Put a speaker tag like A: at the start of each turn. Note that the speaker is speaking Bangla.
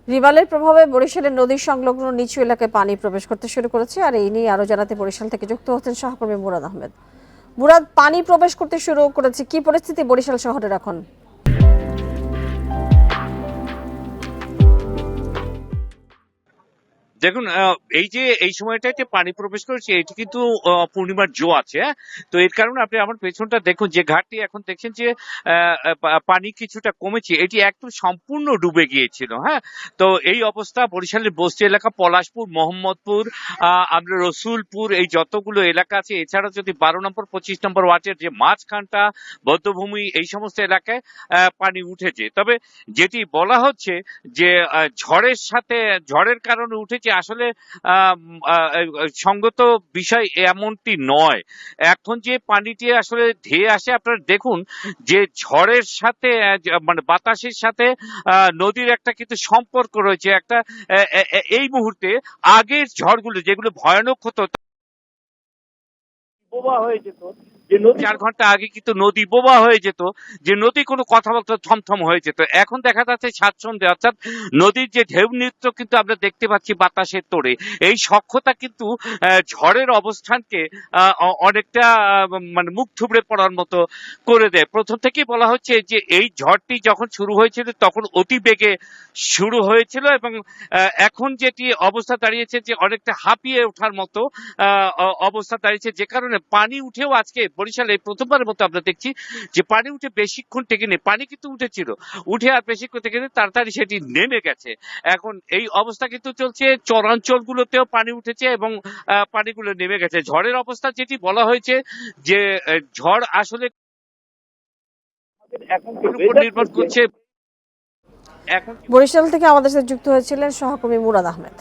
A: রিমালের প্রভাবে বরিশালের নদী সংলগ্ন নিচু এলাকায় পানি প্রবেশ করতে শুরু করেছে। আর এই নিয়ে আরো জানাতে বরিশাল থেকে যুক্ত হচ্ছেন সহকর্মী মুরাদ আহমেদ। মুরাদ, পানি প্রবেশ করতে শুরু করেছে, কি পরিস্থিতি বরিশাল শহরের এখন?
B: দেখুন, এই সময়টাতে পানি প্রবেশ করেছে, এটি কিন্তু পূর্ণিমার জো আছে। হ্যাঁ, তো এর কারণে আপনি আমার পেছনটা দেখুন, যে ঘাটটি এখন দেখছেন যে পানি কিছুটা কমেছে, এটি একদম সম্পূর্ণ ডুবে গিয়েছিল। হ্যাঁ, তো এই অবস্থা বরিশালের বস্তি এলাকা, পলাশপুর, মোহাম্মদপুর, আমরা রসুলপুর, এই যতগুলো এলাকা আছে, এছাড়াও যদি 12 নম্বর 25 নম্বর ওয়ার্ডের যে মাঝখানটা, বদ্ধভূমি, এই সমস্ত এলাকায় পানি উঠেছে। তবে যেটি বলা হচ্ছে যে ঝড়ের কারণে উঠেছে, আসলে সঙ্গত বিষয় এমনটি নয়। এখন যে পানিটি আসলে ধেয়ে আসে, আপনারা দেখুন যে ঝড়ের সাথে মানে বাতাসের সাথে নদীর একটা কিন্তু সম্পর্ক রয়েছে। একটা এই মুহূর্তে আগের ঝড়গুলো যেগুলো ভয়ানক হতো, বোবা হয়ে যেত, যে নদী 4 ঘন্টা আগে কিন্তু নদী বোবা হয়ে যেত, যে নদী কোনো কথা বলতো থমথম হয়ে যেত, এখন দেখা যাচ্ছে স্বাচ্ছন্দ্যে, অর্থাৎ নদীর যে ঢেউ নৃত্য কিন্তু আমরা দেখতে পাচ্ছি বাতাসের তোড়ে। এই সখ্যতা কিন্তু ঝড়ের অবস্থানকে অনেকটা মানে মুখ থুবড়ে পড়ার মতো করে দেয়। প্রথম থেকেই বলা হচ্ছে যে এই ঝড়টি যখন শুরু হয়েছিল তখন অতি বেগে শুরু হয়েছিল, এবং এখন যেটি অবস্থা দাঁড়িয়েছে যে অনেকটা হাঁপিয়ে ওঠার মতো অবস্থা দাঁড়িয়েছে, যে কারণে পানি উঠেও আজকে বরিশালে প্রথমবারের মতো আমরা দেখছি যে পানি উঠে বেশিক্ষণ টেকে নেই। পানি কিন্তু উঠেছিল, উঠে আর বেশিক্ষণ টেকে নেই, তাড়াতাড়ি সেটি নেমে গেছে। এখন এই অবস্থা কিন্তু চলছে, চরাঞ্চলগুলোতেও পানি উঠেছে এবং পানিগুলো নেমে গেছে। ঝড়ের অবস্থা যেটি বলা হয়েছে যে ঝড় আসলে এখন নির্ভর করছে।
A: বরিশাল থেকে আমাদের সাথে যুক্ত হয়েছিলেন সহকর্মী মুরাদ আহমেদ।